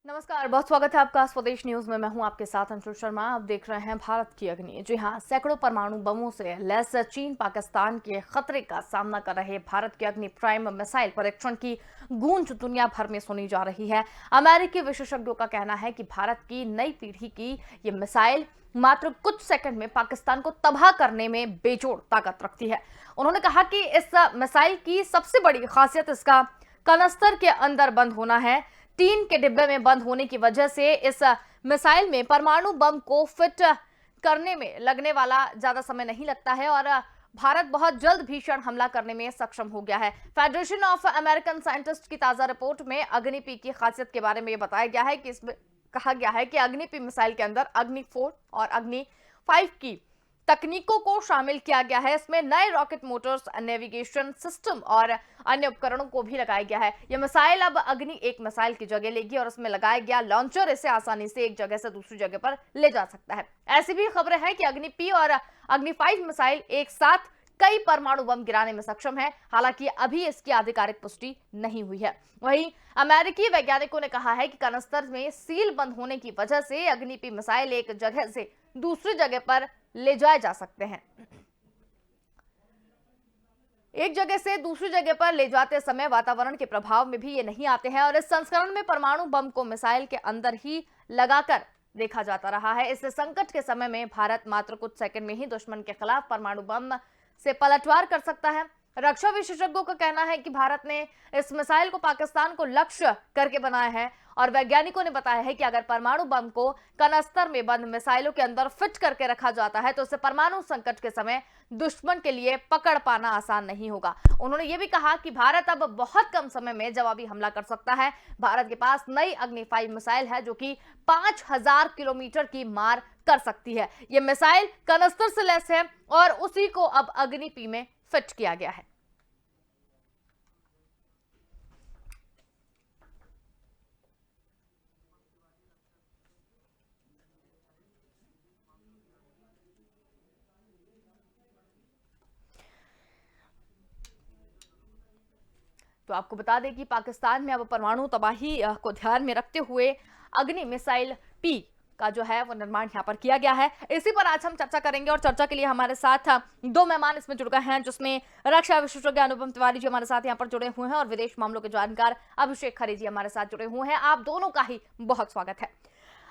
नमस्कार, बहुत स्वागत है आपका स्वदेश न्यूज में। मैं हूं आपके साथ अंशुल शर्मा। आप देख रहे हैं भारत की अग्नि। जी हां, सैकड़ों परमाणु बमों से लैस चीन पाकिस्तान के खतरे का सामना कर रहे भारत के अग्नि प्राइम मिसाइल परीक्षण की गूंज दुनिया भर में सुनी जा रही है। अमेरिकी विशेषज्ञों का कहना है कि भारत की नई पीढ़ी की ये मिसाइल मात्र कुछ सेकंड में पाकिस्तान को तबाह करने में बेजोड़ ताकत रखती है। उन्होंने कहा कि इस मिसाइल की सबसे बड़ी खासियत इसका कनस्तर के अंदर बंद होना है। टीन के डिब्बे में बंद होने की वजह से इस मिसाइल में परमाणु बम को फिट करने में लगने वाला ज्यादा समय नहीं लगता है और भारत बहुत जल्द भीषण हमला करने में सक्षम हो गया है। फेडरेशन ऑफ अमेरिकन साइंटिस्ट की ताजा रिपोर्ट में अग्नि-पी की खासियत के बारे में यह बताया गया है कि इसमें कहा गया है कि अग्नि-पी मिसाइल के अंदर अग्नि 4 और अग्नि 5 की तकनीकों को शामिल किया गया है। इसमें नए रॉकेट मोटर्स, नेविगेशन सिस्टम और अन्य उपकरणों को भी लगाया गया है। यह मिसाइल अब अग्नि 1 मिसाइल की जगह लेगी और उसमें लगाया गया लॉन्चर इसे आसानी से एक जगह से दूसरी जगह पर ले जा सकता है। ऐसी भी खबरें हैं कि अग्नि पी और अग्नि 5 मिसाइल एक साथ कई परमाणु बम गिराने में सक्षम है। हालांकि अभी इसकी आधिकारिक पुष्टि नहीं हुई है। वहीं अमेरिकी वैज्ञानिकों ने कहा है कि कनस्तर में सील बंद होने की वजह से अग्नि-पी मिसाइल एक जगह से दूसरी जगह पर ले जाए जा सकते हैं। एक जगह से दूसरी जगह पर ले जाते समय वातावरण के प्रभाव में भी ये नहीं आते हैं और इस संस्करण में परमाणु बम को मिसाइल के अंदर ही लगाकर देखा जाता रहा है। इस संकट के समय में भारत मात्र कुछ सेकंड में ही दुश्मन के खिलाफ परमाणु बम से पलटवार कर सकता है। रक्षा विशेषज्ञों का कहना है कि भारत ने इस मिसाइल को पाकिस्तान को लक्ष्य करके बनाया है और वैज्ञानिकों ने बताया है कि अगर परमाणु बम को कनस्तर में बंद मिसाइलों के अंदर फिट करके रखा जाता है तो इससे परमाणु संकट के समय दुश्मन के लिए पकड़ पाना आसान नहीं होगा। उन्होंने ये भी कहा कि भारत अब बहुत कम समय में जवाबी हमला कर सकता है। भारत के पास नई अग्नि 5 मिसाइल है जो कि 5000 किलोमीटर की मार कर सकती है। यह मिसाइल कनस्तर से लैस है और उसी को अब अग्नि-पी में फिट किया गया है। तो आपको बता दें कि पाकिस्तान में अब परमाणु तबाही को ध्यान में रखते हुए अग्नि मिसाइल पी का जो है वो निर्माण यहाँ पर किया गया है। इसी पर आज हम चर्चा करेंगे और चर्चा के लिए हमारे साथ दो मेहमान इसमें जुड़ गए हैं, जिसमें रक्षा विशेषज्ञ अनुपम तिवारी जी हमारे साथ यहाँ पर जुड़े हुए हैं और विदेश मामलों के जानकार अभिषेक खरे जी हमारे साथ जुड़े हुए हैं। आप दोनों का ही बहुत स्वागत है।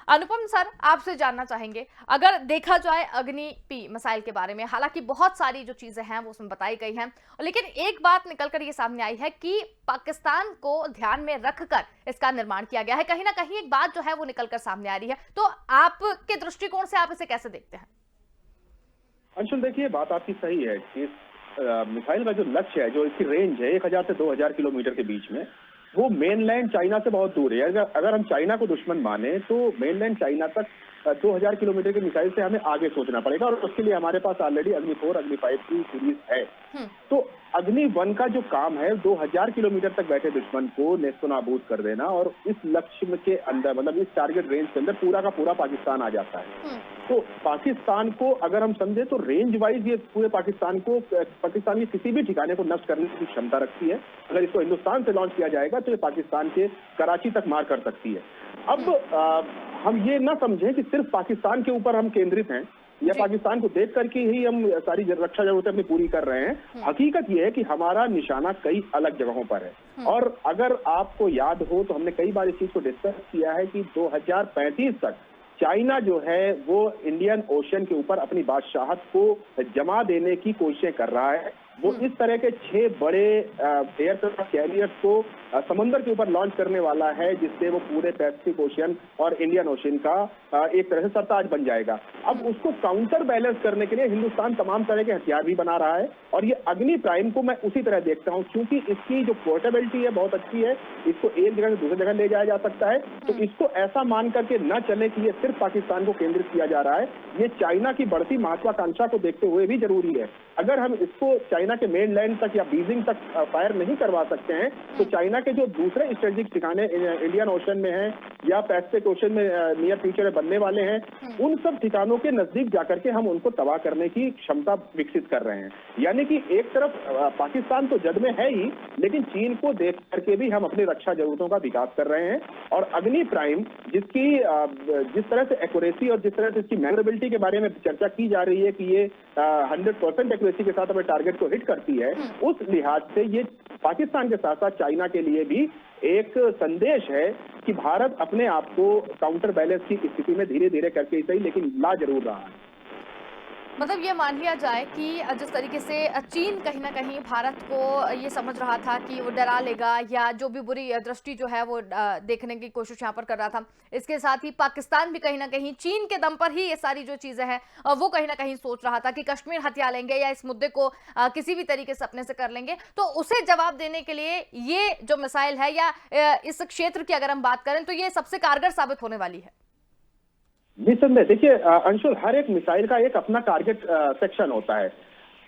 अनुपम सर, आपसे जानना चाहेंगे, अगर देखा जाए अग्नि-पी मिसाइल के बारे में, हालांकि बहुत सारी जो चीजें हैं वो उसमें बताई गई हैं, लेकिन एक बात निकलकर ये सामने आई है कि पाकिस्तान को ध्यान में रखकर इसका निर्माण किया गया है। कहीं ना कहीं एक बात जो है वो निकलकर सामने आ रही है, तो आपके दृष्टिकोण से आप इसे कैसे देखते हैं? अंशुल, देखिए, बात आपकी सही है कि इस मिसाइल का जो लक्ष्य है, जो इसकी रेंज है 1000 से 2000 किलोमीटर के बीच में, वो मेनलैंड चाइना से बहुत दूर है। अगर हम चाइना को दुश्मन माने तो मेनलैंड चाइना तक 2000 किलोमीटर की मिसाइल से हमें आगे सोचना पड़ेगा और उसके लिए हमारे पास ऑलरेडी अग्नि 4, अग्नि 5 की सीरीज है। तो अग्नि 1 का जो काम है 2000 किलोमीटर तक बैठे दुश्मन को नेस्तनाबूद कर देना और इस लक्ष्य के अंदर, मतलब इस टारगेट रेंज के अंदर पूरा का पूरा पाकिस्तान आ जाता है। तो पाकिस्तान को अगर हम समझे तो रेंज वाइज ये पूरे पाकिस्तान के किसी भी ठिकाने को नष्ट करने की क्षमता रखती है। अगर इसको हिंदुस्तान से लॉन्च किया जाएगा तो ये पाकिस्तान के कराची तक मार कर सकती है। अब हम ये ना समझें कि सिर्फ पाकिस्तान के ऊपर हम केंद्रित हैं या पाकिस्तान को देख करके ही हम सारी रक्षा जरूरतें अपनी पूरी कर रहे हैं। हकीकत ये है कि हमारा निशाना कई अलग जगहों पर है और अगर आपको याद हो तो हमने कई बार इस चीज को डिस्कस किया है कि 2035 तक चाइना जो है वो इंडियन ओशन के ऊपर अपनी बादशाहत को जमा देने की कोशिशें कर रहा है। वो इस तरह के 6 बड़े एयरक्राफ्ट कैरियर्स को समंदर के ऊपर लॉन्च करने वाला है, जिससे वो पूरे पैसिफिक ओशियन और इंडियन ओशियन का एक तरह से सरताज बन जाएगा। अब उसको काउंटर बैलेंस करने के लिए हिंदुस्तान तमाम तरह के हथियार भी बना रहा है और ये अग्नि प्राइम को मैं उसी तरह देखता हूँ, क्योंकि इसकी जो पोर्टेबिलिटी है बहुत अच्छी है। इसको एक जगह से दूसरी जगह ले जाया जा सकता है। तो इसको ऐसा मान करके न चले कि ये सिर्फ पाकिस्तान को केंद्रित किया जा रहा है। ये चाइना की बढ़ती महत्वाकांक्षा को देखते हुए भी जरूरी है। अगर हम इसको चाइना के मेनलैंड तक या बीजिंग तक फायर नहीं करवा सकते हैं, तो चाइना के जो दूसरे स्ट्रेटेजिक ठिकाने इंडियन ओशन में हैं या पैसिफिक ओशन में नियर फ्यूचर में बनने वाले हैं, उन सब ठिकानों के नजदीक जाकर के हम उनको तबाह करने की क्षमता विकसित कर रहे हैं। यानी कि एक तरफ पाकिस्तान तो जद में है ही, लेकिन चीन को देख करके भी हम अपनी रक्षा जरूरतों का विकास कर रहे हैं। और अग्नि प्राइम जिसकी जिस तरह से एक्यूरेसी और जिस तरह से इसकी मैनेजेबिलिटी के बारे में चर्चा की जा रही है कि ये 100% एक्यूरेसी के साथ अपने टारगेट को हिट करती है, उस लिहाज से ये पाकिस्तान के साथ साथ चाइना के लिए भी एक संदेश है कि भारत अपने आप को काउंटर बैलेंस की स्थिति में धीरे धीरे करके सही लेकिन ला जरूर रहा है। मतलब ये मान लिया जाए कि जिस तरीके से चीन कहीं ना कहीं भारत को ये समझ रहा था कि वो डरा लेगा या जो भी बुरी दृष्टि जो है वो देखने की कोशिश यहाँ पर कर रहा था, इसके साथ ही पाकिस्तान भी कहीं ना कहीं चीन के दम पर ही ये सारी जो चीजें हैं वो कहीं ना कहीं सोच रहा था कि कश्मीर हथिया लेंगे या इस मुद्दे को किसी भी तरीके से अपने से कर लेंगे। तो उसे जवाब देने के लिए ये जो मिसाइल है या इस क्षेत्र की अगर हम बात करें तो ये सबसे कारगर साबित होने वाली है। निसंदेह देखिए अंशुल, हर एक मिसाइल का एक अपना टारगेट सेक्शन होता है।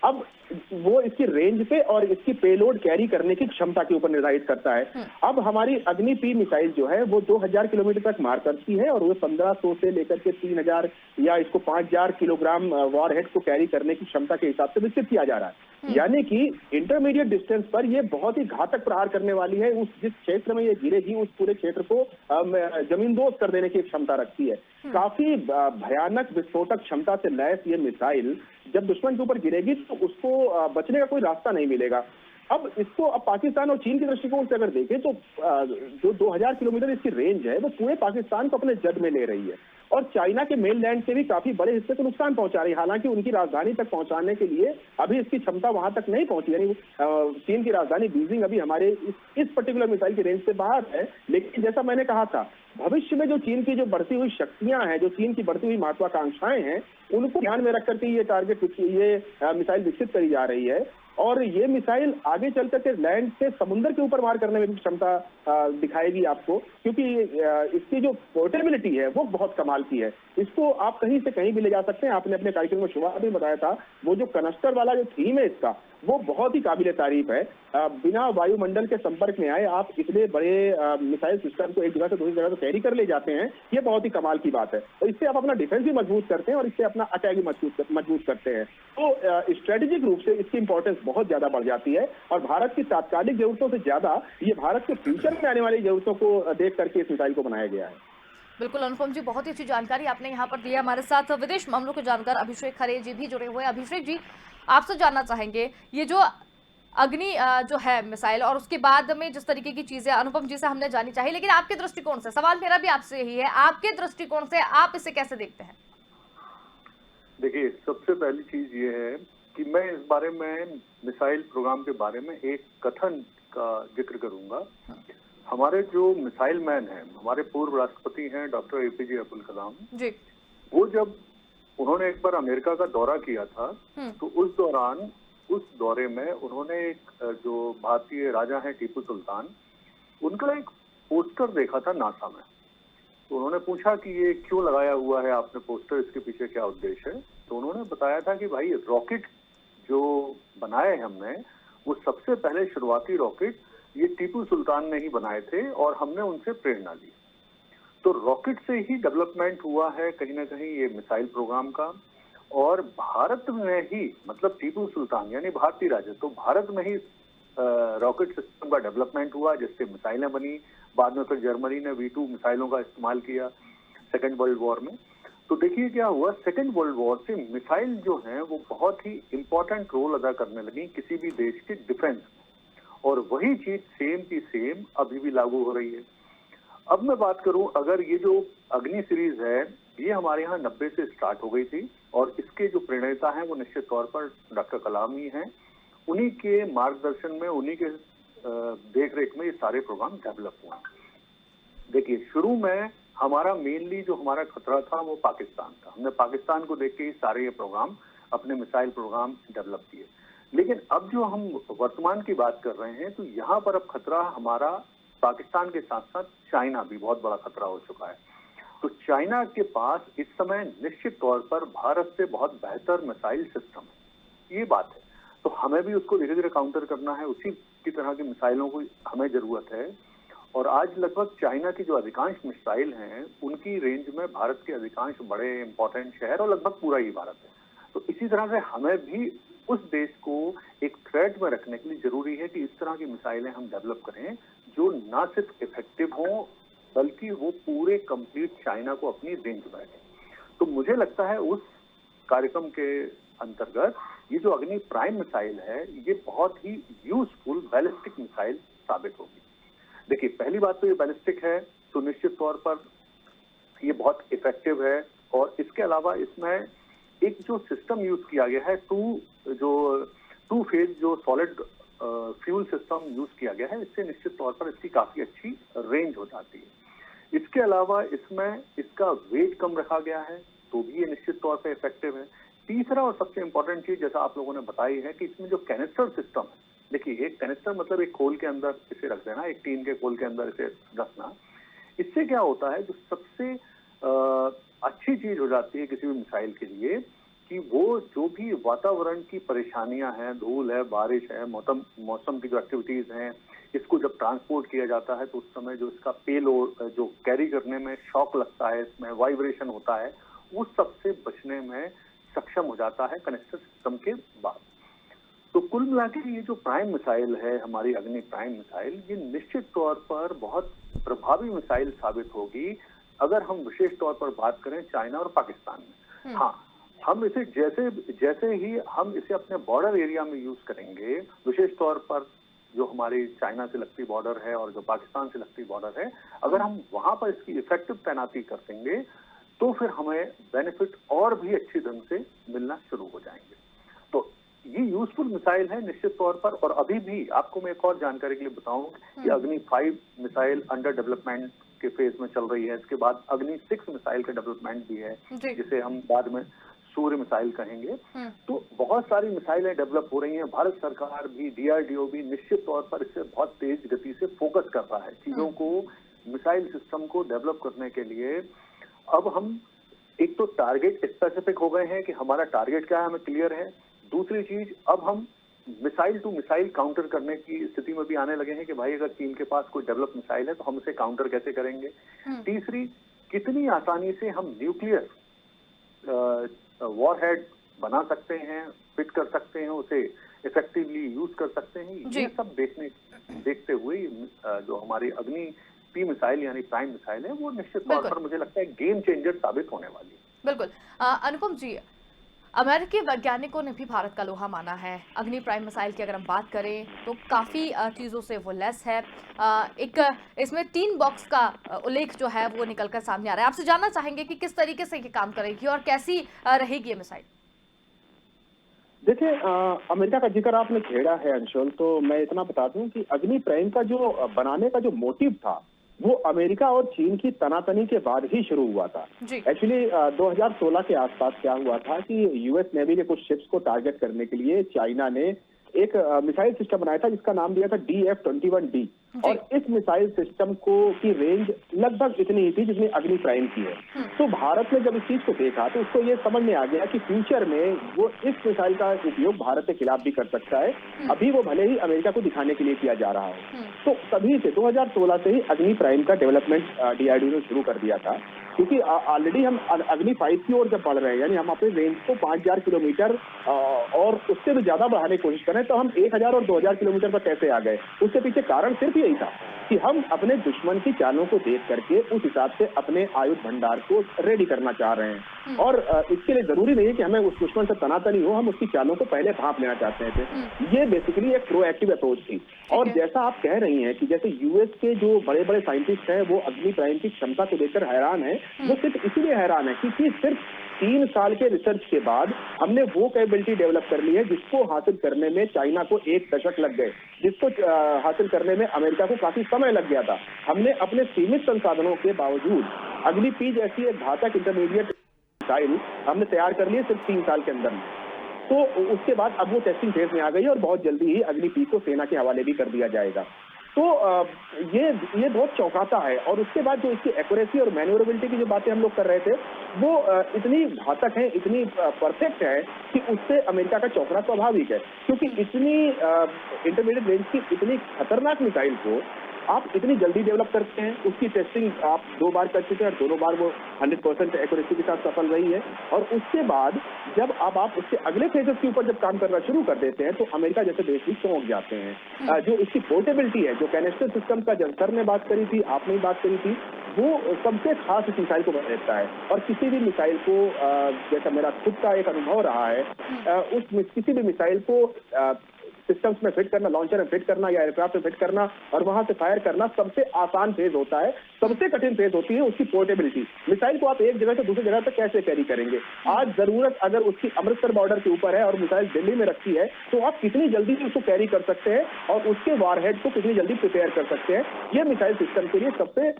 अब वो इसकी रेंज पे और इसकी पेलोड कैरी करने की क्षमता के ऊपर निर्धारित करता है। अब हमारी अग्नि पी मिसाइल जो है वो 2000 किलोमीटर तक मार करती है और वो 1500 से लेकर के 3000 या इसको 5000 किलोग्राम वॉरहेड को कैरी करने की क्षमता के हिसाब से विकसित किया जा रहा है। यानी कि इंटरमीडिएट डिस्टेंस पर ये बहुत ही घातक प्रहार करने वाली है। उस जिस क्षेत्र में ये गिरेगी उस पूरे क्षेत्र को जमींदोज कर देने की क्षमता रखती है। काफी भयानक विस्फोटक क्षमता से लैस ये मिसाइल जब दुश्मन के ऊपर गिरेगी तो उसको बचने का कोई रास्ता नहीं मिलेगा। अब इसको अब पाकिस्तान और चीन के दृष्टिकोण से अगर देखें तो जो 2000 किलोमीटर इसकी रेंज है वो पूरे पाकिस्तान को अपने जद में ले रही है और चाइना के मेनलैंड से भी काफी बड़े हिस्से को नुकसान पहुंचा रही है। हालांकि उनकी राजधानी तक पहुंचाने के लिए अभी इसकी क्षमता वहां तक नहीं पहुंची, यानी चीन की राजधानी बीजिंग अभी हमारे इस पर्टिकुलर मिसाइल की रेंज से बाहर है। लेकिन जैसा मैंने कहा था, भविष्य में जो चीन की जो बढ़ती हुई शक्तियां हैं, जो चीन की बढ़ती हुई महत्वाकांक्षाएं हैं, उनको ध्यान में रख करके ये टारगेट ये मिसाइल विकसित करी जा रही है। और ये मिसाइल आगे चल करके लैंड से समुद्र के ऊपर वार करने में भी क्षमता दिखाएगी आपको, क्योंकि इसकी जो पोर्टेबिलिटी है वो बहुत कमाल की है। इसको आप कहीं से कहीं भी ले जा सकते हैं। आपने अपने कार्यक्रम में शुरुआत में बताया था, वो जो कनस्टर वाला जो थीम है इसका वो बहुत ही काबिले तारीफ है। बिना वायुमंडल के संपर्क में आए आप इतने बड़े मिसाइल सिस्टम को एक जगह से दूसरी जगह से कैरी कर ले जाते हैं, ये बहुत ही कमाल की बात है। तो इससे आप अपना डिफेंस भी मजबूत करते हैं और इससे अपना अटैक भी मजबूत करते हैं। तो स्ट्रेटेजिक रूप से इसकी इंपॉर्टेंस बहुत ज्यादा बढ़ जाती है और भारत की तात्कालिक जरूरतों से ज्यादा ये भारत के फ्यूचर में आने वाली जरूरतों को देख करके इस मिसाइल को बनाया गया है। बिल्कुल अनुपम जी, बहुत ही अच्छी जानकारी आपने यहाँ पर दी है। हमारे साथ विदेश मामलों के जानकार अभिषेक खरे जी भी जुड़े हुए हैं। अभिषेक जी, आपसे जानना चाहेंगे ये जो अग्नि जो है मिसाइल और उसके बाद में जिस तरीके की चीजें अनुपम जी से हमने जानी चाहिए, लेकिन आपके दृष्टिकोण से सवाल मेरा भी आपसे यही है, आपके दृष्टिकोण से आप इसे कैसे देखते हैं? देखिए, सबसे पहली चीज ये है कि मैं इस बारे में मिसाइल प्रोग्राम के बारे में एक कथन का जिक्र करूंगा। हमारे जो मिसाइल मैन हैं, हमारे पूर्व राष्ट्रपति हैं डॉक्टर एपीजे अब्दुल कलाम जी, वो जब उन्होंने एक बार अमेरिका का दौरा किया था तो उस दौरान उस दौरे में उन्होंने एक जो भारतीय राजा हैं टीपू सुल्तान, उनका एक पोस्टर देखा था नासा में। तो उन्होंने पूछा कि ये क्यों लगाया हुआ है आपने पोस्टर, इसके पीछे क्या उद्देश्य है? तो उन्होंने बताया था कि भाई रॉकेट जो बनाए हमने वो सबसे पहले शुरुआती रॉकेट ये टीपू सुल्तान ने ही बनाए थे और हमने उनसे प्रेरणा ली। तो रॉकेट से ही डेवलपमेंट हुआ है कहीं ना कहीं ये मिसाइल प्रोग्राम का, और भारत में ही मतलब टीपू सुल्तान यानी भारतीय राजा, तो भारत में ही रॉकेट सिस्टम का डेवलपमेंट हुआ जिससे मिसाइलें बनी। बाद में फिर जर्मनी ने V2 मिसाइलों का इस्तेमाल किया सेकेंड वर्ल्ड वॉर में। तो देखिए क्या हुआ, सेकेंड वर्ल्ड वॉर से मिसाइल जो हैं वो बहुत ही इंपॉर्टेंट रोल अदा करने लगी किसी भी देश के डिफेंस में, और वही चीज सेम की सेम अभी भी लागू हो रही है। अब मैं बात करूं, अगर ये जो अग्नि सीरीज है ये हमारे यहाँ 90 से स्टार्ट हो गई थी और इसके जो प्रणेता हैं वो निश्चित तौर पर डॉक्टर कलाम ही हैं। उन्हीं के मार्गदर्शन में, उन्हीं के देखरेख में ये सारे प्रोग्राम डेवलप हुए। देखिए, शुरू में हमारा मेनली जो हमारा खतरा था वो पाकिस्तान था। हमने पाकिस्तान को देख के ही सारे ये प्रोग्राम, अपने मिसाइल प्रोग्राम डेवलप किए। लेकिन अब जो हम वर्तमान की बात कर रहे हैं तो यहाँ पर अब खतरा हमारा पाकिस्तान के साथ साथ चाइना भी बहुत बड़ा खतरा हो चुका है। तो चाइना के पास इस समय निश्चित तौर पर भारत से बहुत बेहतर मिसाइल सिस्टम है। ये बात है। तो हमें भी उसको धीरे धीरे काउंटर करना है, उसी की तरह की मिसाइलों की हमें जरूरत है। और आज लगभग चाइना की जो अधिकांश मिसाइल हैं उनकी रेंज में भारत के अधिकांश बड़े इंपॉर्टेंट शहर और लगभग पूरा ही भारत है। तो इसी तरह से हमें भी उस देश को एक थ्रेट में रखने के लिए जरूरी है कि इस तरह की मिसाइलें हम डेवलप करें जो ना सिर्फ इफेक्टिव हों बल्कि वो पूरे कंप्लीट चाइना को अपनी रेंज में रखें। तो मुझे लगता है उस कार्यक्रम के अंतर्गत ये जो अग्नि प्राइम मिसाइल है ये बहुत ही यूजफुल बैलिस्टिक मिसाइल साबित होगी। देखिए, पहली बात तो ये बैलिस्टिक है तो निश्चित तौर पर ये बहुत इफेक्टिव है। और इसके अलावा इसमें एक जो सिस्टम यूज किया गया है टू फेज जो सॉलिड फ्यूल सिस्टम यूज किया गया है, इससे निश्चित तौर पर इसकी काफी अच्छी रेंज हो जाती है। इसके अलावा इसमें इसका वेट कम रखा गया है तो भी ये निश्चित तौर पर इफेक्टिव है। तीसरा और सबसे इंपॉर्टेंट चीज जैसा आप लोगों ने बताई है कि इसमें जो कैनिस्टर सिस्टम है, देखिए एक कैनिस्टर मतलब एक खोल के अंदर इसे रख देना, एक टीन के खोल के अंदर इसे रखना। इससे क्या होता है, जो सबसे अच्छी चीज हो जाती है किसी भी मिसाइल के लिए कि वो जो भी वातावरण की परेशानियां हैं, धूल है, बारिश है, मौसम की जो एक्टिविटीज हैं, इसको जब ट्रांसपोर्ट किया जाता है तो उस समय जो इसका पेलोड जो कैरी करने में शॉक लगता है, इसमें वाइब्रेशन होता है, उस सबसे बचने में सक्षम हो जाता है कैनिस्टर सिस्टम के बाद। तो कुल मिलाकर ये जो प्राइम मिसाइल है, हमारी अग्नि प्राइम मिसाइल, ये निश्चित तौर पर बहुत प्रभावी मिसाइल साबित होगी अगर हम विशेष तौर पर बात करें चाइना और पाकिस्तान में। हाँ, हम इसे जैसे ही हम इसे अपने बॉर्डर एरिया में यूज करेंगे, विशेष तौर पर जो हमारी चाइना से लगती बॉर्डर है और जो पाकिस्तान से लगती बॉर्डर है, अगर हम वहां पर इसकी इफेक्टिव तैनाती कर देंगे तो फिर हमें बेनिफिट और भी अच्छी ढंग से मिलना शुरू हो जाएंगे। तो ये यूजफुल मिसाइल है निश्चित तौर पर। और अभी भी आपको मैं एक और जानकारी के लिए बताऊं कि अग्नि 5 मिसाइल अंडर डेवलपमेंट के फेज में चल रही है। इसके बाद अग्नि 6 मिसाइल का डेवलपमेंट भी है, जिसे हम बाद में सूर्य मिसाइल कहेंगे। तो बहुत सारी मिसाइलें डेवलप हो रही हैं। भारत सरकार भी, DRDO भी निश्चित तौर पर इससे बहुत तेज गति से फोकस कर रहा है चीजों को, मिसाइल सिस्टम को डेवलप करने के लिए। अब हम एक तो टारगेट स्पेसिफिक हो गए हैं कि हमारा टारगेट क्या है, हमें क्लियर है। दूसरी चीज, अब हम मिसाइल टू मिसाइल काउंटर करने की स्थिति में भी आने लगे हैं कि भाई अगर चीन के पास कोई डेवलप मिसाइल है तो हम उसे काउंटर कैसे करेंगे। तीसरी, कितनी आसानी से हम न्यूक्लियर वॉरहेड बना सकते हैं, फिट कर सकते हैं, उसे इफेक्टिवली यूज कर सकते हैं। ये सब देखते हुए जो हमारी अग्नि पी मिसाइल यानी प्राइम मिसाइल है वो निश्चित तौर पर मुझे लगता है गेम चेंजर साबित होने वाली है। बिल्कुल। अनुपम जी, अमेरिकी वैज्ञानिकों ने भी भारत का लोहा माना है। अग्नि प्राइम मिसाइल की अगर हम बात करें तो काफ़ी चीज़ों से वो लेस है। एक इसमें 3 बॉक्स का उल्लेख जो है वो निकलकर सामने आ रहा है। आपसे जानना चाहेंगे कि किस तरीके से ये काम करेगी और कैसी रहेगी ये मिसाइल। देखिए, अमेरिका का जिक्र आपने छेड़ा है अंशुल, तो मैं इतना बता दूं कि अग्नि प्राइम का जो बनाने का जो मोटिव था वो अमेरिका और चीन की तनातनी के बाद ही शुरू हुआ था। एक्चुअली 2016 के आसपास क्या हुआ था कि यूएस नेवी के कुछ शिप्स को टारगेट करने के लिए चाइना ने एक मिसाइल सिस्टम बनाया था जिसका नाम दिया था DF-21D। और इस मिसाइल सिस्टम की रेंज लगभग इतनी ही थी जितनी अग्नि प्राइम की है। तो भारत ने जब इस चीज को देखा तो उसको ये समझ में आ गया कि फ्यूचर में वो इस मिसाइल का उपयोग भारत के खिलाफ भी कर सकता है। अभी वो भले ही अमेरिका को दिखाने के लिए किया जा रहा है। तो तभी से 2016 से ही अग्नि प्राइम का डेवलपमेंट DRDO ने शुरू कर दिया था, क्योंकि ऑलरेडी हम अग्नि 5 की ओर जब बढ़ रहे हैं, यानी हम अपने रेंज को 5000 किलोमीटर और उससे भी ज्यादा बढ़ाने की कोशिश करें, तो हम 1000 और 2000 किलोमीटर पर कैसे आ गए। उसके पीछे कारण सिर्फ यही था कि हम अपने दुश्मन की चालों को देख करके उस हिसाब से अपने आयुध भंडार को रेडी करना चाह रहे हैं। और इसके लिए जरूरी नहीं है कि हमें उस दुश्मन से तनातनी हो, हम उसकी चालों को पहले भांप लेना चाहते थे। ये बेसिकली एक प्रोएक्टिव अप्रोच थी। और जैसा आप कह रही हैं कि जैसे यूएस के जो बड़े बड़े साइंटिस्ट हैं वो अग्नि प्राइम की क्षमता को देखकर हैरान है, वो सिर्फ इसीलिए हैरान है क्योंकि सिर्फ 3 साल के रिसर्च के बाद हमने वो कैपेबिलिटी डेवलप कर ली है जिसको हासिल करने में चाइना को 1 दशक लग गए, जिसको हासिल करने में अमेरिका को काफी समय लग गया था। हमने अपने सीमित संसाधनों के बावजूद अग्नि पी जैसी एक घातक इंटरमीडिएट मिसाइल हमने तैयार कर ली सिर्फ 3 साल के अंदर में। तो उसके बाद अब वो टेस्टिंग फेज में आ गई और बहुत जल्दी ही अग्नि पी को सेना के हवाले भी कर दिया जाएगा। तो ये बहुत चौंकाता है। और उसके बाद जो इसकी एक्यूरेसी और मैन्योरेबिलिटी की जो बातें हम लोग कर रहे थे, वो इतनी घातक है, इतनी परफेक्ट है कि उससे अमेरिका का चौंकना स्वाभाविक है। क्योंकि इतनी इंटरमीडिएट रेंज की इतनी खतरनाक मिसाइल को आप इतनी जल्दी डेवलप करते हैं। उसकी टेस्टिंग आप 2 बार कर चुके हैं और दोनों बार वो 100% एक्यूरेसी के साथ सफल रही है। और उसके बाद जब अब आप उसके अगले फेजेस के ऊपर जब काम करना शुरू कर देते हैं, तो अमेरिका जैसे देश भी चौंक जाते हैं। जो इसकी पोर्टेबिलिटी है, जो कैनिस्टर सिस्टम का जब सर ने बात करी थी, आपने भी बात करी थी, वो सबसे खास इस मिसाइल को बना देता है। और किसी भी मिसाइल को जैसा मेरा खुद का एक अनुभव रहा है, किसी भी मिसाइल को सिस्टम्स में फिट करना, लॉन्चर में फिट करना या एयरक्राफ्ट में फिट करना और वहां से फायर करना सबसे आसान फेज होता है। सबसे कठिन फेज होती है उसकी पोर्टेबिलिटी। मिसाइल को आप एक जगह से दूसरी जगह तक कैसे कैरी करेंगे? आज जरूरत अगर उसकी अमृतसर बॉर्डर के ऊपर है और मिसाइल दिल्ली में रखी है, तो आप कितनी जल्दी उसको कैरी कर सकते हैं और उसके वारहेड को कितनी जल्दी प्रिपेयर कर सकते हैं, यह मिसाइल सिस्टम के लिए सबसे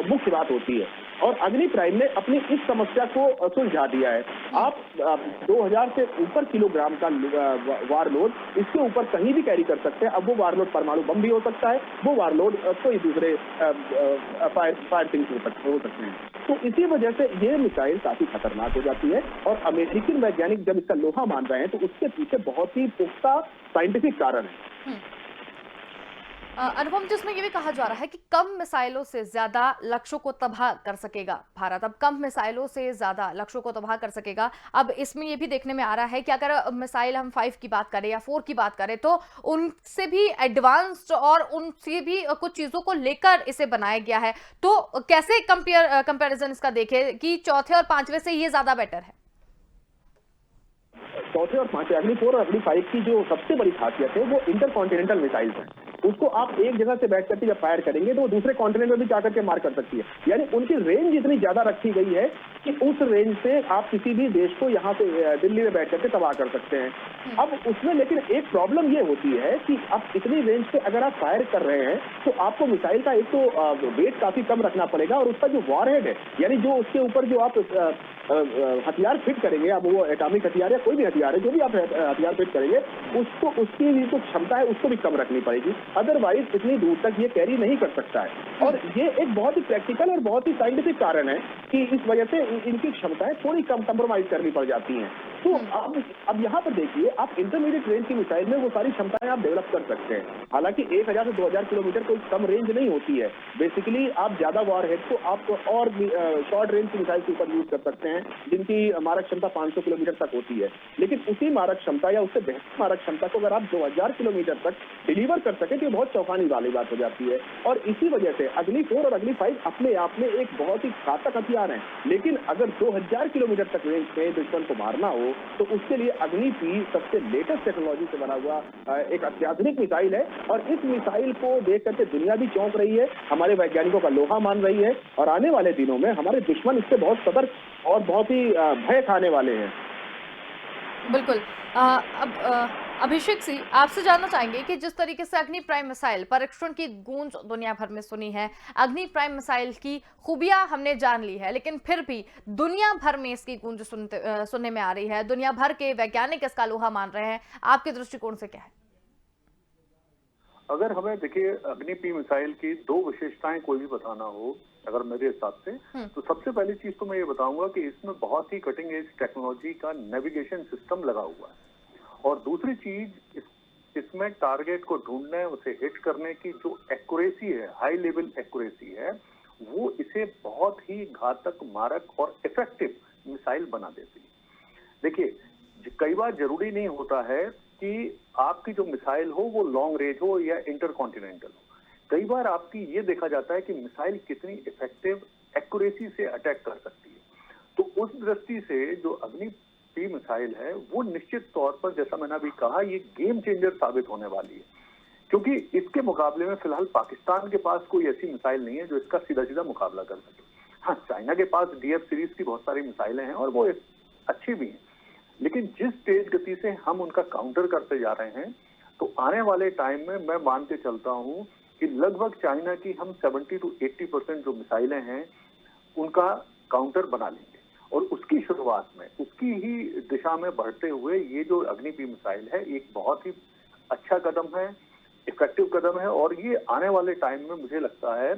मुख्य बात होती है। और अग्नि प्राइम ने अपनी इस समस्या को सुलझा दिया है। आप 2000 से ऊपर किलोग्राम का वारलोड इसके ऊपर कहीं भी कैरी कर सकते हैं। अब वो वारलोड परमाणु बम भी हो सकता है, वो वारलोड कोई दूसरे फायर थिंग्स हो सकते हैं। तो इसी वजह से ये मिसाइल काफी खतरनाक हो जाती है। और अमेरिकी वैज्ञानिक जब इसका लोहा मान रहे हैं, तो उसके पीछे बहुत ही पुख्ता साइंटिफिक कारण है। अनुपम, जिसमें ये भी कहा जा रहा है कि कम मिसाइलों से ज्यादा लक्ष्यों को तबाह कर सकेगा भारत। अब कम मिसाइलों से ज्यादा लक्ष्यों को तबाह कर सकेगा। अब इसमें ये भी देखने में आ रहा है कि अगर मिसाइल हम 5 की बात करें या 4 की बात करें, तो उनसे भी एडवांस्ड और उनसे भी कुछ चीजों को लेकर इसे बनाया गया है। तो कैसे कंपेरिजन इसका देखें कि चौथे और पांचवें से ये ज्यादा बेटर है? चौथे और पांचवें अग्नि 4 और अग्नि 5 की जो सबसे बड़ी खासियत है, वो इंटरकॉन्टिनेंटल मिसाइल्स हैं। उसको आप एक जगह से बैठ करके जब फायर करेंगे, तो वो दूसरे कॉन्टिनेंट में भी जाकर के मार कर सकती है। यानी उनकी रेंज इतनी ज्यादा रखी गई है कि उस रेंज से आप किसी भी देश को यहाँ से दिल्ली में बैठ करके तबाह कर सकते हैं। अब उसमें लेकिन एक प्रॉब्लम ये होती है कि अब इतनी रेंज से अगर आप फायर कर रहे हैं, तो आपको मिसाइल का एक तो वेट काफी कम रखना पड़ेगा, और उसका जो वॉरहेड है, यानी जो उसके ऊपर जो आप हथियार फिट करेंगे, अब वो एटॉमिक हथियार या कोई भी हथियार है, जो भी आप हथियार फिट करेंगे, उसको उसकी भी जो क्षमता है उसको भी कम रखनी पड़ेगी। अदरवाइज इतनी दूर तक ये कैरी नहीं कर सकता है। और ये एक बहुत ही प्रैक्टिकल और बहुत ही साइंटिफिक कारण है कि इस वजह से इनकी क्षमताएं थोड़ी कम कंप्रोमाइज करनी पड़ जाती हैं। तो अब यहाँ पर देखिए, आप इंटरमीडिएट रेंज की मिसाइल में वो सारी क्षमताएं आप डेवलप कर सकते हैं। हालांकि 1000 से 2000 किलोमीटर कोई कम रेंज नहीं होती है। बेसिकली आप ज्यादा वॉरहेड को आप और शॉर्ट रेंज की मिसाइल के ऊपर यूज कर सकते हैं, जिनकी मारक क्षमता 500 किलोमीटर तक होती है। लेकिन उसी मारक क्षमता या उससे बेहतर मारक क्षमता को अगर आप 2000 किलोमीटर तक डिलीवर कर सके, तो बहुत चौंकाने वाली बात हो जाती है। और इसी वजह से अग्नि 4 और अग्नि 5 अपने आप में एक बहुत ही घातक हथियार है। लेकिन अगर 2000 किलोमीटर तक रेंज में दुश्मन को मारना हो, तो उसके लिए अग्नि P सबसे लेटेस्ट टेक्नोलॉजी से बना हुआ एक अत्याधुनिक मिसाइल है। और इस मिसाइल को देख करके दुनिया भी चौंक रही है, हमारे वैज्ञानिकों का लोहा मान रही है। और आने वाले दिनों में हमारे दुश्मन इससे बहुत सतर्क और बहुत ही भय खाने वाले हैं। बिल्कुल। अब अभिषेक सिंह, आपसे जानना चाहेंगे कि जिस तरीके से अग्नि प्राइम मिसाइल परीक्षण की गूंज दुनिया भर में सुनी है, अग्नि प्राइम मिसाइल की खूबियां हमने जान ली है, लेकिन फिर भी दुनिया भर में इसकी गूंज सुनने में आ रही है। दुनिया भर के वैज्ञानिक इसका लोहा मान रहे हैं। आपके दृष्टिकोण से क्या है? अगर हमें देखिए अग्नि P मिसाइल की 2 विशेषताएं कोई भी बताना हो, अगर मेरे हिसाब से, तो सबसे पहली चीज तो मैं ये बताऊंगा कि इसमें बहुत ही कटिंग एज टेक्नोलॉजी का नेविगेशन सिस्टम लगा हुआ है। और दूसरी चीज, इसमें टारगेट को ढूंढने, उसे हिट करने की जो एक्यूरेसी है, हाई लेवल एक्यूरेसी है, वो इसे बहुत ही घातक, मारक और इफेक्टिव मिसाइल बना देती है। देखिए, कई बार जरूरी नहीं होता है कि आपकी जो मिसाइल हो वो लॉन्ग रेंज हो या इंटरकॉन्टिनेंटल हो। कई बार आपकी ये देखा जाता है कि मिसाइल कितनी इफेक्टिव एक्यूरेसी से अटैक कर सकती है। तो उस दृष्टि से जो अग्नि P मिसाइल है, वो निश्चित तौर पर, जैसा मैंने अभी कहा, ये गेम चेंजर साबित होने वाली है। क्योंकि इसके मुकाबले में फिलहाल पाकिस्तान के पास कोई ऐसी मिसाइल नहीं है जो इसका सीधा सीधा मुकाबला कर सके। हाँ, चाइना के पास DF सीरीज की बहुत सारी मिसाइलें हैं और वो अच्छी भी हैं, लेकिन जिस तेज गति से हम उनका काउंटर करते जा रहे हैं, तो आने वाले टाइम में मैं मान के चलता हूं कि लगभग चाइना की हम 70 to 80% जो मिसाइलें हैं उनका काउंटर बना लेंगे। और उसकी शुरुआत में, उसकी ही दिशा में बढ़ते हुए ये जो अग्नि P मिसाइल है, एक बहुत ही अच्छा कदम है। इफेक्टिव कदम है और ये आने वाले टाइम में मुझे लगता है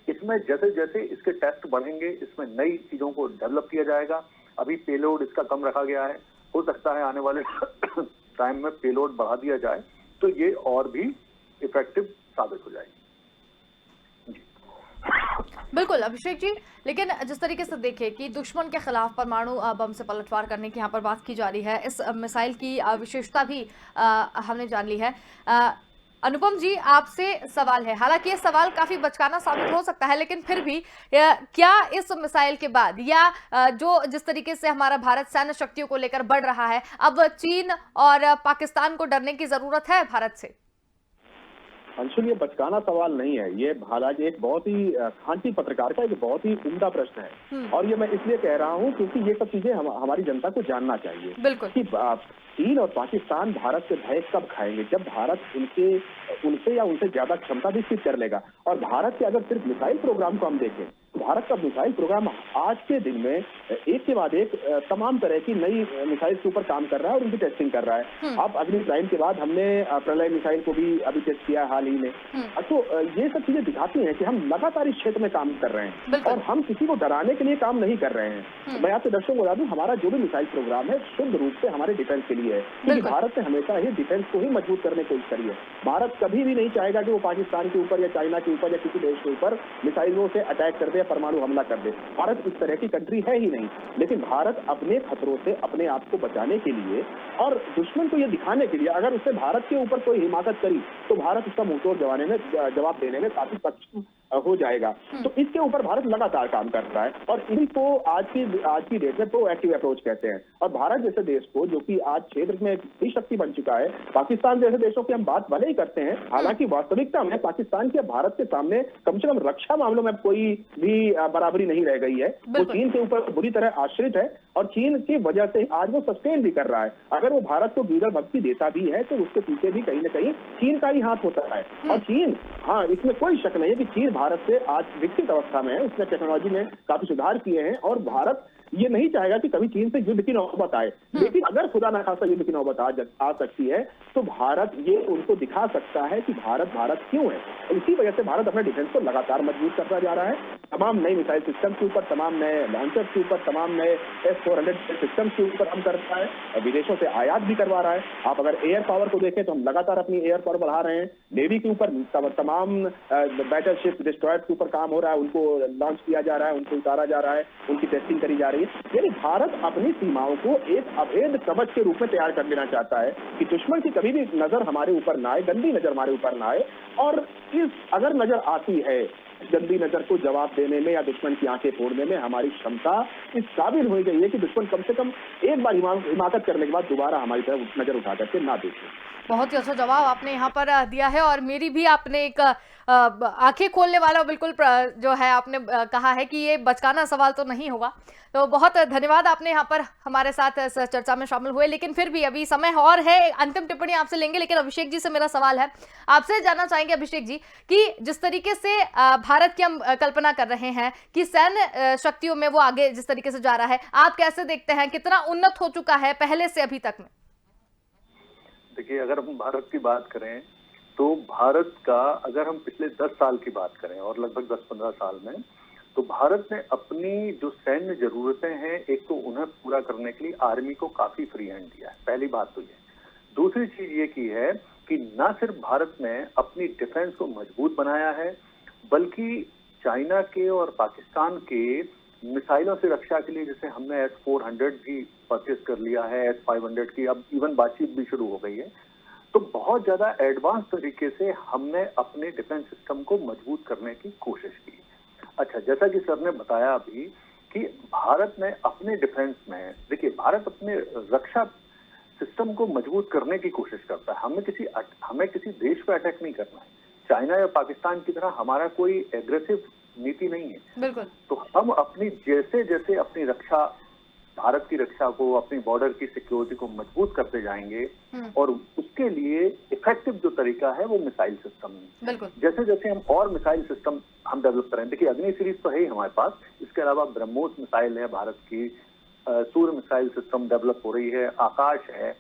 इसमें जैसे जैसे इसके टेस्ट बढ़ेंगे, इसमें नई चीजों को डेवलप किया जाएगा। अभी पेलोड इसका कम रखा गया है, हो सकता है आने वाले टाइम में पेलोड बढ़ा दिया जाए तो ये और भी इफेक्टिव साबित हो जाएगी। बिल्कुल अभिषेक जी, लेकिन जिस तरीके से देखें कि दुश्मन के खिलाफ परमाणु बम से पलटवार करने की यहाँ पर बात की जा रही है, इस मिसाइल की विशेषता भी हमने जान ली है। अनुपम जी, आपसे सवाल है, हालांकि ये सवाल काफी बचकाना साबित हो सकता है, लेकिन फिर भी क्या इस मिसाइल के बाद या जो जिस तरीके से हमारा भारत सैन्य शक्तियों को लेकर बढ़ रहा है, अब चीन और पाकिस्तान को डरने की जरूरत है भारत से? अंशुल, ये बचकाना सवाल नहीं है, ये हालांकि एक बहुत ही खांटी पत्रकार का एक बहुत ही उम्दा प्रश्न है और ये मैं इसलिए कह रहा हूँ क्योंकि ये सब चीजें हमारी जनता को जानना चाहिए। बिल्कुल कि चीन और पाकिस्तान भारत से भय कब खाएंगे, जब भारत उनसे या उनसे ज्यादा क्षमता विकसित कर लेगा। और भारत के अगर सिर्फ मिसाइल प्रोग्राम को हम देखें, भारत का मिसाइल प्रोग्राम आज के दिन में एक के बाद एक तमाम तरह की नई मिसाइल के ऊपर काम कर रहा है और उनकी टेस्टिंग कर रहा है। अब अग्नि प्राइम के बाद हमने प्रलय मिसाइल को भी अभी टेस्ट किया हाल ही में। तो ये सब चीजें दिखाती हैं कि हम लगातार इस क्षेत्र में काम कर रहे हैं और हम किसी को डराने के लिए काम नहीं कर रहे हैं। मैं आपसे दर्शकों को बता दूं, हमारा जो भी मिसाइल प्रोग्राम है शुद्ध रूप से हमारे डिफेंस के लिए है, क्योंकि भारत ने हमेशा ही डिफेंस को ही मजबूत करने की कोशिश करी है। भारत कभी भी नहीं चाहेगा कि वो पाकिस्तान के ऊपर या चाइना के ऊपर या किसी देश के ऊपर मिसाइलों से अटैक कर दे, परमाणु हमला कर दे। भारत इस तरह की कंट्री है ही नहीं। लेकिन भारत अपने खतरों से अपने आप को बचाने के लिए और दुश्मन को यह दिखाने के लिए अगर उसने भारत के ऊपर कोई हिमाकत करी तो भारत उसका मुंहतोड़ जवाब देने में काफी सक्षम हो जाएगा। तो इसके ऊपर भारत लगातार काम कर रहा है और इसी को आज की डेट में प्रोएक्टिव अप्रोच कहते हैं। और भारत जैसे देश को, जो कि आज क्षेत्र में बड़ी शक्ति बन चुका है, पाकिस्तान जैसे देशों की हम बात भले ही करते हैं, हालांकि वास्तविकता में पाकिस्तान के भारत के सामने कम से कम रक्षा मामलों में कोई भी बराबरी नहीं रह गई है। वो चीन के ऊपर बुरी तरह आश्रित है और चीन की वजह से आज वो सस्टेन भी कर रहा है। अगर वो भारत को गिरधर भक्ति देता भी है तो उसके पीछे भी कहीं ना कहीं चीन का ही हाथ होता है। और चीन, हाँ, इसमें कोई शक नहीं है कि चीन भारत से आज विकसित अवस्था में है, उसने टेक्नोलॉजी में काफी सुधार किए हैं और भारत ये नहीं चाहेगा कि कभी चीन से युद्ध की नौबत आए। लेकिन अगर खुदा न खास्ता युद्ध की नौबत आ सकती है तो भारत ये उनको दिखा सकता है कि भारत क्यों है। इसी वजह से भारत अपने डिफेंस को लगातार मजबूत करता जा रहा है। तमाम नई मिसाइल सिस्टम के ऊपर, तमाम नए लॉन्चर के ऊपर, तमाम नए S-400 सिस्टम के ऊपर हम कर रहा है और विदेशों से आयात भी करवा रहा है। आप अगर एयर पावर को देखें तो हम लगातार अपनी एयर पावर बढ़ा रहे हैं। नेवी के ऊपर तमाम बैटल शिप डिस्ट्रॉयर के ऊपर काम हो रहा है, उनको लॉन्च किया जा रहा है, उनको उतारा जा रहा है, उनकी टेस्टिंग करी जा रही है। यानी भारत अपनी सीमाओं को एक अभेद कवच के रूप में तैयार कर लेना चाहता है कि दुश्मन की कभी भी नजर हमारे ऊपर ना आए, गंदी नजर हमारे ऊपर ना आए। और इस अगर नजर आती है, गंदी नजर को जवाब देने में या दुश्मन की आंखें फोड़ने में हमारी क्षमता इस काबिल हो गई है कि दुश्मन कम से कम एक बार हिमाकत करने के बाद दोबारा हमारी तरफ नजर उठा करके ना देखे। बहुत ही अच्छा जवाब आपने यहाँ पर दिया है और मेरी भी आपने एक आंखें खोलने वाला बिल्कुल जो है आपने कहा है कि ये बचकाना सवाल तो नहीं होगा। तो बहुत धन्यवाद, आपने यहाँ पर हमारे साथ इस चर्चा में शामिल हुए। लेकिन फिर भी अभी समय और है, अंतिम टिप्पणी आपसे लेंगे। लेकिन अभिषेक जी से मेरा सवाल है, आपसे जानना चाहेंगे अभिषेक जी कि जिस तरीके से भारत की हम कल्पना कर रहे हैं कि सैन्य शक्तियों में वो आगे जिस तरीके से जा रहा है, आप कैसे देखते हैं, कितना उन्नत हो चुका है पहले से अभी तक में? देखिए, अगर हम भारत की बात करें तो भारत का, अगर हम पिछले 10 साल की बात करें और लगभग 10-15 साल में, तो भारत ने अपनी जो सैन्य जरूरतें हैं, एक तो उन्हें पूरा करने के लिए आर्मी को काफी फ्री हैंड दिया है। पहली बात तो ये। दूसरी चीज ये की है कि न सिर्फ भारत ने अपनी डिफेंस को मजबूत बनाया है, बल्कि चाइना के और पाकिस्तान के मिसाइलों से रक्षा के लिए जैसे हमने S-400 भी परचेज कर लिया है, S-500 की अब इवन बातचीत भी शुरू हो गई है। तो बहुत ज्यादा एडवांस तरीके से हमने अपने डिफेंस सिस्टम को मजबूत करने की कोशिश की। अच्छा, जैसा कि सर ने बताया अभी कि भारत ने अपने डिफेंस में, देखिए, भारत अपने रक्षा सिस्टम को मजबूत करने की कोशिश करता है। हमें किसी देश पर अटैक नहीं करना है। चाइना या पाकिस्तान की तरह हमारा कोई एग्रेसिव नीति नहीं है। बिल्कुल। तो हम अपनी जैसे अपनी रक्षा, भारत की रक्षा को, अपनी बॉर्डर की सिक्योरिटी को मजबूत करते जाएंगे और उसके लिए इफेक्टिव जो तरीका है वो मिसाइल सिस्टम है। बिल्कुल। जैसे जैसे हम और मिसाइल सिस्टम हम डेवलप करें, देखिए अग्नि सीरीज तो है ही हमारे पास, इसके अलावा ब्रह्मोस मिसाइल है भारत की, सूर्य मिसाइल सिस्टम डेवलप हो रही है, आकाश है।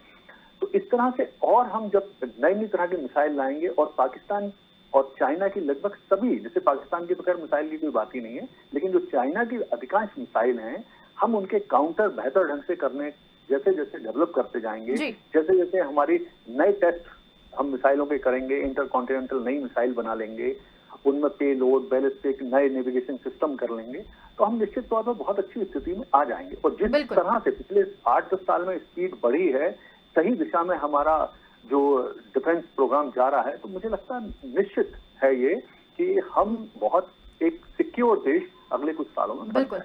तो इस तरह से और हम जब नई नई तरह के मिसाइल लाएंगे और पाकिस्तान और चाइना की लगभग सभी, जैसे पाकिस्तान की तो खैर मिसाइल की कोई बात ही नहीं है, लेकिन जो चाइना की अधिकांश मिसाइल हैं, हम उनके काउंटर बेहतर ढंग से करने जैसे जैसे डेवलप करते जाएंगे, जैसे जैसे हमारी नए टेस्ट हम मिसाइलों के करेंगे, इंटरकॉन्टिनेंटल नई मिसाइल बना लेंगे, उनमें पे लोड बैलिस्टिक नए नेविगेशन सिस्टम कर लेंगे, तो हम निश्चित तौर पर बहुत अच्छी स्थिति में आ जाएंगे। और जिस तरह से पिछले 8-10 साल में स्पीड बढ़ी है, सही दिशा में हमारा जो डिफेंस प्रोग्राम जा रहा है, तो मुझे लगता है निश्चित है ये कि हम बहुत एक सिक्योर देश अगले कुछ सालों में बिल्कुल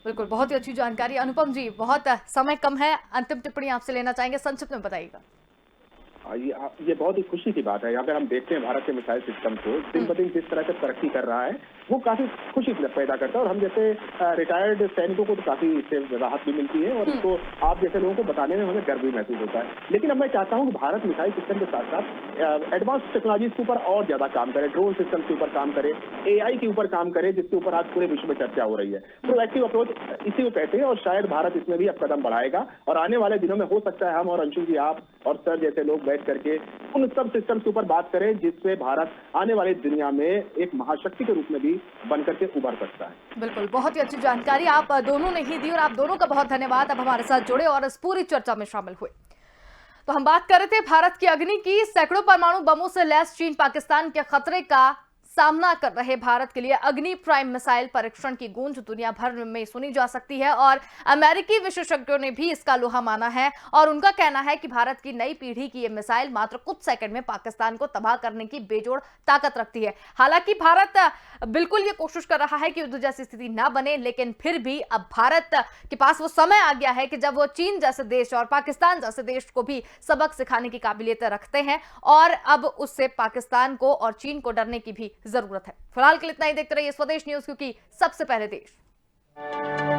बिल्कुल, बहुत ही अच्छी जानकारी। अनुपम जी, बहुत समय कम है, अंतिम टिप्पणी आपसे लेना चाहेंगे, संक्षिप्त में बताइएगा। ये बहुत ही खुशी की बात है। अगर हम देखते हैं भारत के मिसाइल सिस्टम को दिन ब दिन जिस तरह से तरक्की कर रहा है, वो काफी खुशी पैदा करता है और हम जैसे रिटायर्ड सैनिकों को तो काफी इससे राहत भी मिलती है और इसको आप जैसे लोगों को बताने में हमें गर्व भी महसूस होता है। लेकिन अब मैं चाहता हूँ कि भारत मिसाइल सिस्टम के साथ साथ एडवांस टेक्नोलॉजीज के ऊपर और ज्यादा काम करे, ड्रोन सिस्टम के ऊपर काम करे, AI के ऊपर काम करे, जिसके ऊपर आज पूरे विश्व में चर्चा हो रही है। प्रोएक्टिव अप्रोच इसी को कहते हैं और शायद भारत इसमें भी अब कदम बढ़ाएगा और आने वाले दिनों में हो सकता है हम और अंशुल जी, आप और सर जैसे लोग बैठ करके उन सब सिस्टम के ऊपर बात करें जिससे भारत आने वाली दुनिया में एक महाशक्ति के रूप में भी बनकर के उभर सकता है। बिल्कुल, बहुत ही अच्छी जानकारी आप दोनों ने ही दी और आप दोनों का बहुत धन्यवाद। अब हमारे साथ जुड़े और इस पूरी चर्चा में शामिल हुए। तो हम बात कर रहे थे भारत की अग्नि की। सैकड़ों परमाणु बमों से लैस चीन पाकिस्तान के खतरे का सामना कर रहे भारत के लिए अग्नि प्राइम मिसाइल परीक्षण की गूंज दुनिया भर में सुनी जा सकती है और अमेरिकी विशेषज्ञों ने भी इसका लोहा माना है और उनका कहना है कि भारत की नई पीढ़ी की यह मिसाइल मात्र कुछ सेकंड में पाकिस्तान को तबाह करने की बेजोड़ ताकत रखती है। हालांकि भारत बिल्कुल ये कोशिश कर रहा है कि युद्ध जैसी स्थिति ना बने, लेकिन फिर भी अब भारत के पास वो समय आ गया है कि जब वो चीन जैसे देश और पाकिस्तान जैसे देश को भी सबक सिखाने की काबिलियत रखते हैं और अब उससे पाकिस्तान को और चीन को डरने की भी जरूरत है। फिलहाल के लिए इतना ही। देखते रहिए स्वदेश न्यूज, क्योंकि सबसे पहले देश।